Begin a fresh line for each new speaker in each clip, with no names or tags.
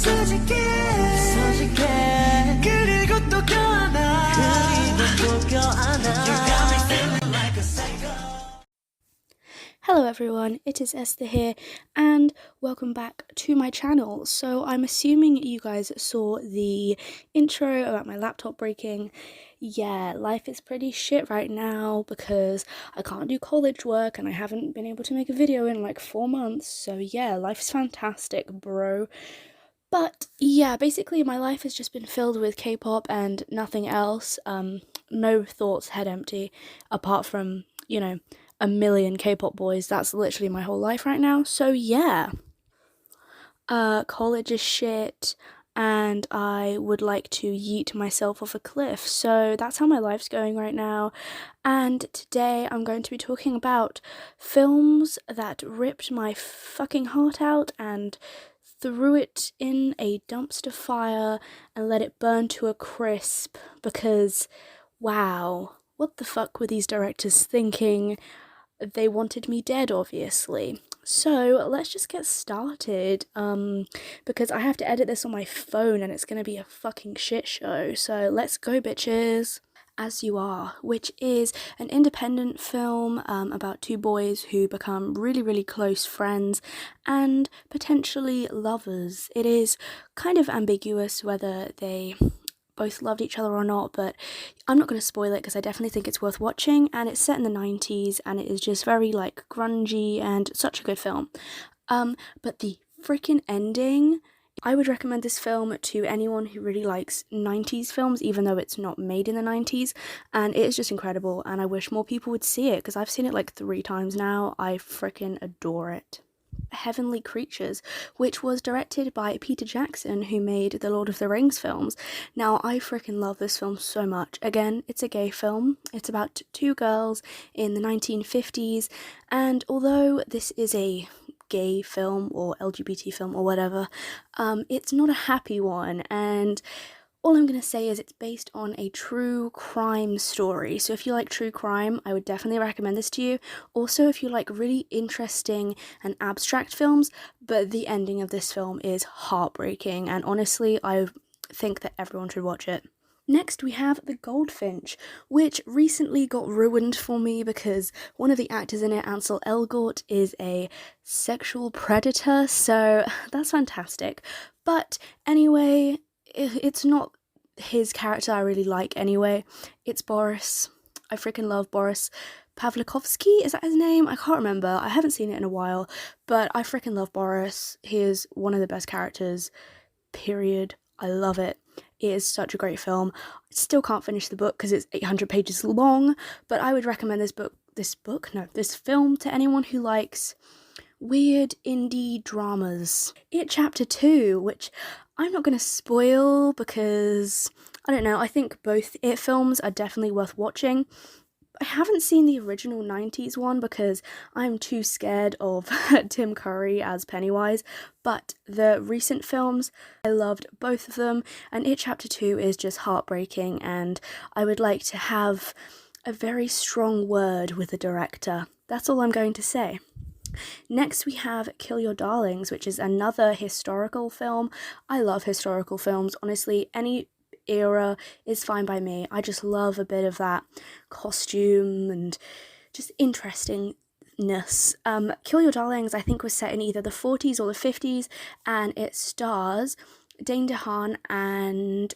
부서질게 그리고 또 껴안아 You got me feeling like a psycho.
Hello everyone, it is Esther here, and welcome back to my channel. So I'm assuming you guys saw the intro about my laptop breaking. Yeah, life is pretty shit right now because I can't do college work and I haven't been able to make a video in like 4 months. So yeah, life's fantastic, bro. But yeah, basically my life has just been filled with K-pop and nothing else. No thoughts, head empty, apart from, a million K-pop boys. That's literally my whole life right now. So yeah. College is shit and I would like to yeet myself off a cliff. So that's how my life's going right now. And today I'm going to be talking about films that ripped my fucking heart out and threw it in a dumpster fire and let it burn to a crisp because, wow, what the fuck were these directors thinking? They wanted me dead, obviously. So let's just get started, because I have to edit this on my phone and it's gonna be a fucking shit show. So let's go, bitches. As You Are, which is an independent film about two boys who become really, really close friends and potentially lovers. It is kind of ambiguous whether they both loved each other or not, but I'm not going to spoil it because I definitely think it's worth watching, and it's set in the 90s and it is just very like grungy and such a good film. But the freaking ending, I would recommend this film to anyone who really likes 90s films, even though it's not made in the 90s, and it is just incredible, and I wish more people would see it because I've seen it like 3 times now. I freaking adore it. Heavenly Creatures, which was directed by Peter Jackson, who made the Lord of the Rings films. Now, I freaking love this film so much. Again, it's a gay film. It's about 2 girls in the 1950s, and although this is a gay film or LGBT film or whatever, it's not a happy one, and all I'm going to say is it's based on a true crime story. So if you like true crime, I would definitely recommend this to you. Also, if you like really interesting and abstract films, but the ending of this film is heartbreaking, and honestly, I think that everyone should watch it. Next, we have The Goldfinch, which recently got ruined for me because one of the actors in it, Ansel Elgort, is a sexual predator, so that's fantastic. But anyway, it's not his character I really like anyway. It's Boris. I freaking love Boris Pavlikovsky, is that his name? I can't remember. I haven't seen it in a while, but I freaking love Boris. He is one of the best characters, period. I love it. It is such a great film. I still can't finish the book because it's 800 pages long, but I would recommend this film to anyone who likes weird indie dramas. It Chapter 2, which I'm not going to spoil because, I don't know, I think both It films are definitely worth watching. I haven't seen the original 90s one because I'm too scared of Tim Curry as Pennywise, but the recent films, I loved both of them, and It Chapter 2 is just heartbreaking, and I would like to have a very strong word with the director. That's all I'm going to say. Next, we have Kill Your Darlings, which is another historical film. I love historical films. Honestly, any era is fine by me. I just love a bit of that costume and just interestingness. Kill Your Darlings, I think, was set in either the 40s or the 50s, and it stars Dane DeHaan and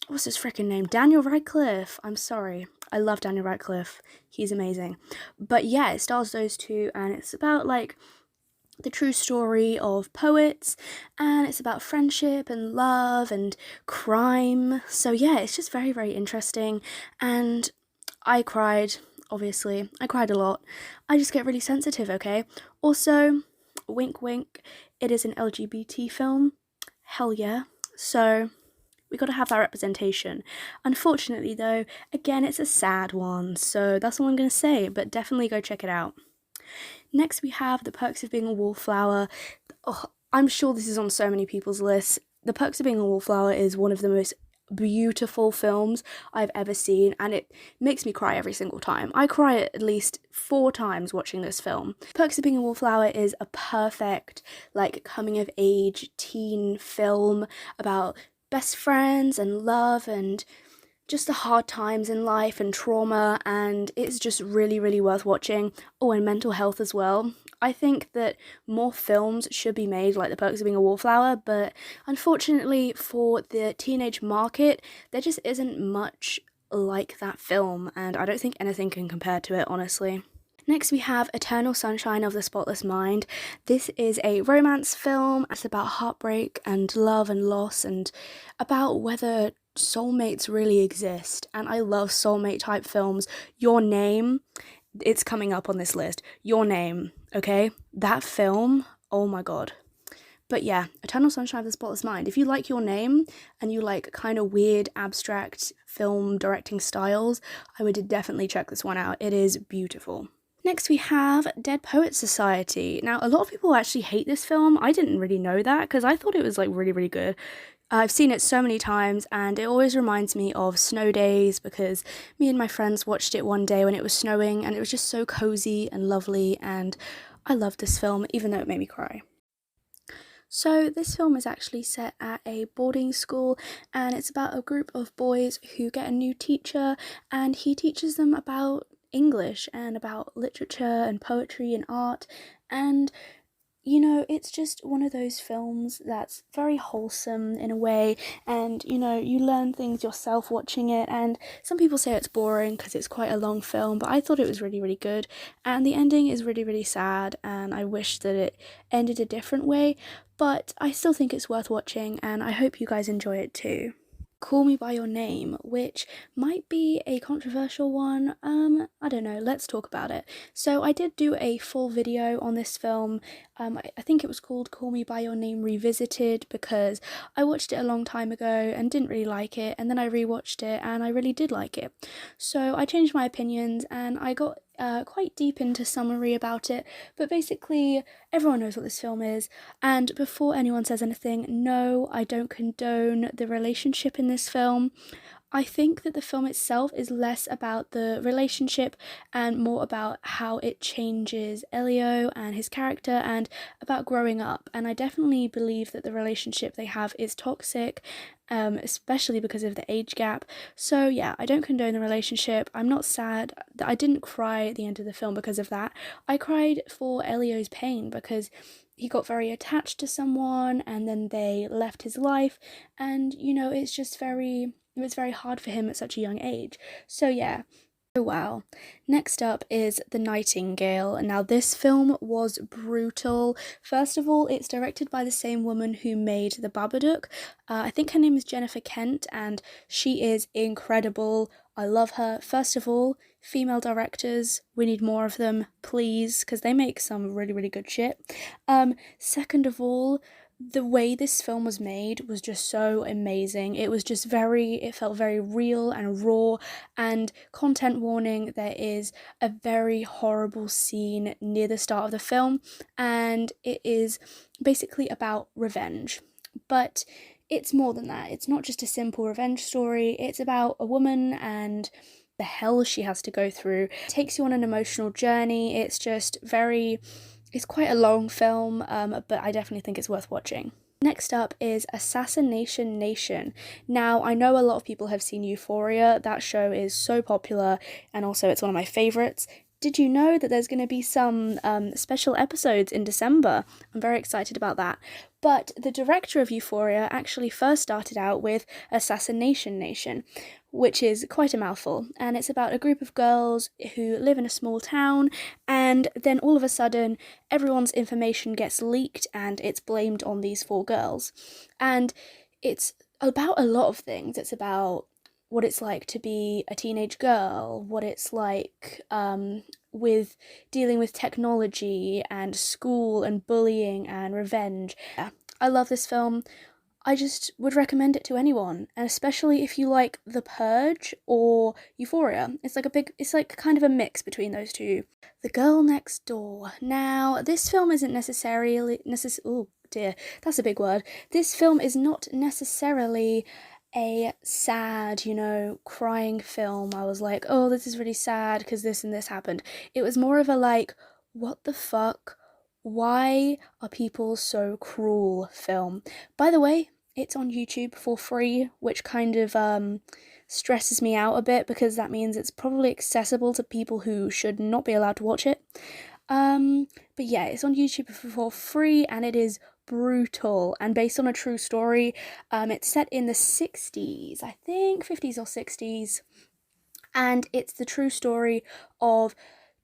what's his freaking name? Daniel Radcliffe. I'm sorry. I love Daniel Radcliffe. He's amazing. But yeah, it stars those two, and it's about like the true story of poets, and it's about friendship and love and crime. So yeah, it's just very, very interesting, and I cried, obviously. I cried a lot. I just get really sensitive, okay? Also, wink wink, it is an LGBT film. Hell yeah. So we got to have that representation. Unfortunately though, again, it's a sad one, so that's all I'm going to say, but definitely go check it out. Next, we have The Perks of Being a Wallflower. Oh, I'm sure this is on so many people's lists. The Perks of Being a Wallflower is one of the most beautiful films I've ever seen, and it makes me cry every single time. I cry at least 4 times watching this film. Perks of Being a Wallflower is a perfect, like, coming of age teen film about best friends and love and just the hard times in life and trauma, and it's just really, really worth watching. Oh, and mental health as well. I think that more films should be made like The Perks of Being a Wallflower, but unfortunately for the teenage market, there just isn't much like that film, and I don't think anything can compare to it, honestly. Next, we have Eternal Sunshine of the Spotless Mind. This is a romance film. It's about heartbreak and love and loss and about whether soulmates really exist. And I love soulmate type films. Your Name, it's coming up on this list. Your Name, okay? That film, oh my god. But yeah, Eternal Sunshine of the Spotless Mind. If you like Your Name and you like kind of weird, abstract film directing styles, I would definitely check this one out. It is beautiful. Next, we have Dead Poets Society. Now, a lot of people actually hate this film. I didn't really know that because I thought it was like really, really good. I've seen it so many times and it always reminds me of snow days because me and my friends watched it one day when it was snowing and it was just so cozy and lovely, and I loved this film even though it made me cry. So this film is actually set at a boarding school, and it's about a group of boys who get a new teacher, and he teaches them about English and about literature and poetry and art, and you know, it's just one of those films that's very wholesome in a way, and you know, you learn things yourself watching it. And some people say it's boring because it's quite a long film, but I thought it was really, really good, and the ending is really, really sad, and I wish that it ended a different way, but I still think it's worth watching, and I hope you guys enjoy it too. Call Me By Your Name, which might be a controversial one. I don't know, let's talk about it. So I did do a full video on this film. I think it was called Call Me By Your Name Revisited because I watched it a long time ago and didn't really like it, and then I rewatched it and I really did like it. So I changed my opinions and I got quite deep into summary about it, but basically everyone knows what this film is. And before anyone says anything, no, I don't condone the relationship in this film. I think that the film itself is less about the relationship and more about how it changes Elio and his character and about growing up. And I definitely believe that the relationship they have is toxic, especially because of the age gap. So yeah, I don't condone the relationship. I'm not sad. I didn't cry at the end of the film because of that. I cried for Elio's pain because he got very attached to someone and then they left his life, and you know, it was very hard for him at such a young age. So yeah. Oh wow. Next up is The Nightingale. Now this film was brutal. First of all, it's directed by the same woman who made The Babadook. I think her name is Jennifer Kent, and she is incredible. I love her. First of all, female directors, we need more of them, please, because they make some really, really good shit. Second of all, the way this film was made was just so amazing. It felt very real and raw. And content warning, there is a very horrible scene near the start of the film, and it is basically about revenge. But it's more than that. It's not just a simple revenge story. It's about a woman and the hell she has to go through. It takes you on an emotional journey. It's quite a long film, but I definitely think it's worth watching. Next up is Assassination Nation. Now, I know a lot of people have seen Euphoria. That show is so popular, and also it's one of my favourites. Did you know that there's going to be some special episodes in December? I'm very excited about that. But the director of Euphoria actually first started out with Assassination Nation, which is quite a mouthful. And it's about a group of girls who live in a small town, and then all of a sudden, everyone's information gets leaked and it's blamed on these 4 girls. And it's about a lot of things. It's about what it's like to be a teenage girl, what it's like with dealing with technology and school and bullying and revenge. Yeah, I love this film. I just would recommend it to anyone, and especially if you like The Purge or Euphoria. It's like kind of a mix between those two. The Girl Next Door. Now, this film isn't necessarily oh dear, that's a big word. This film is not necessarily a sad, crying film. I was like, oh, this is really sad because this and this happened. It was more of a like, what the fuck? Why are people so cruel film? By the way, it's on YouTube for free, which kind of stresses me out a bit because that means it's probably accessible to people who should not be allowed to watch it. But yeah, it's on YouTube for free and it is brutal and based on a true story. It's set in the 60s, I think 50s or 60s, and it's the true story of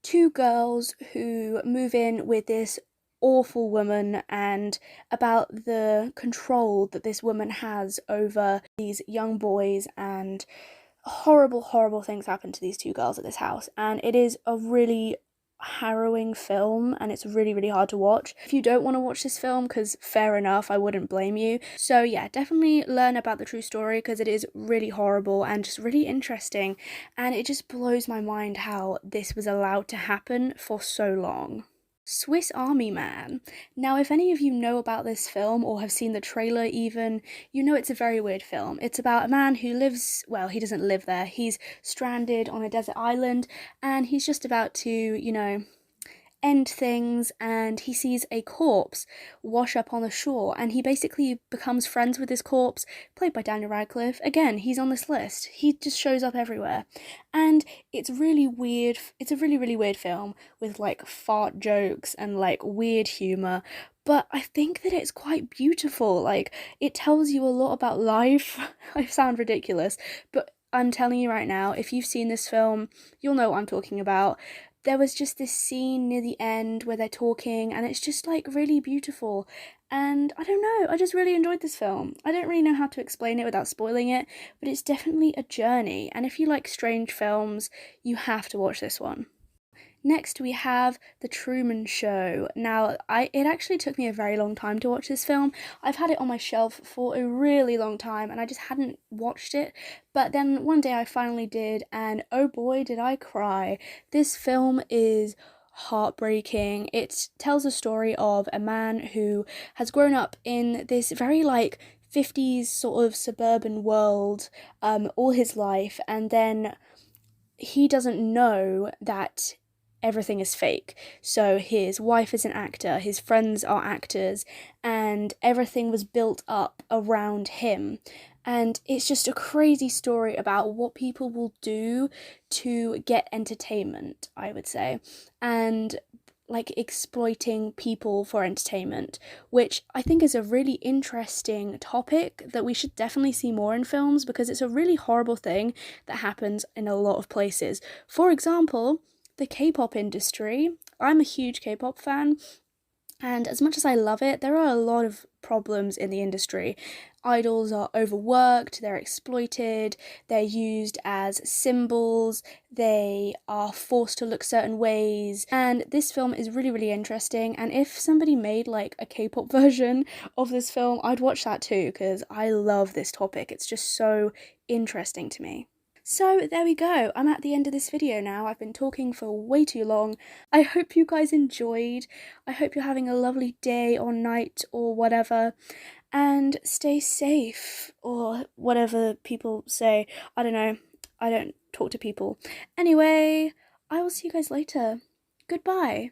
two girls who move in with this awful woman and about the control that this woman has over these young boys, and horrible, horrible things happen to these two girls at this house. And it is a really harrowing film and it's really, really hard to watch. If you don't want to watch this film, because fair enough, I wouldn't blame you. So yeah, definitely learn about the true story because it is really horrible and just really interesting, and it just blows my mind how this was allowed to happen for so long. Swiss Army Man. Now, if any of you know about this film or have seen the trailer even, you know it's a very weird film. It's about a man who lives, well, he doesn't live there, he's stranded on a desert island and he's just about to, end things, and he sees a corpse wash up on the shore and he basically becomes friends with this corpse, played by Daniel Radcliffe. Again, he's on this list, he just shows up everywhere, and it's really weird. It's a really, really weird film with like fart jokes and like weird humor, but I think that it's quite beautiful. Like, it tells you a lot about life. I sound ridiculous, but I'm telling you right now, if you've seen this film, you'll know what I'm talking about. There was just this scene near the end where they're talking and it's just like really beautiful, and I don't know, I just really enjoyed this film. I don't really know how to explain it without spoiling it, but it's definitely a journey, and if you like strange films, you have to watch this one. Next, we have The Truman Show. Now, it actually took me a very long time to watch this film. I've had it on my shelf for a really long time and I just hadn't watched it. But then one day I finally did, and oh boy, did I cry. This film is heartbreaking. It tells a story of a man who has grown up in this very like 50s sort of suburban world all his life, and then he doesn't know that everything is fake. So his wife is an actor, his friends are actors, and everything was built up around him. And it's just a crazy story about what people will do to get entertainment, I would say. And like exploiting people for entertainment, which I think is a really interesting topic that we should definitely see more in films because it's a really horrible thing that happens in a lot of places. For example, the K-pop industry. I'm a huge K-pop fan, and as much as I love it, there are a lot of problems in the industry. Idols are overworked, they're exploited, they're used as symbols, they are forced to look certain ways. And this film is really, really interesting. And if somebody made like a K-pop version of this film, I'd watch that too, because I love this topic. It's just so interesting to me. So there we go, I'm at the end of this video now. I've been talking for way too long. I hope you guys enjoyed. I hope you're having a lovely day or night or whatever, and stay safe, or whatever people say. I don't know, I don't talk to people. Anyway, I will see you guys later. Goodbye.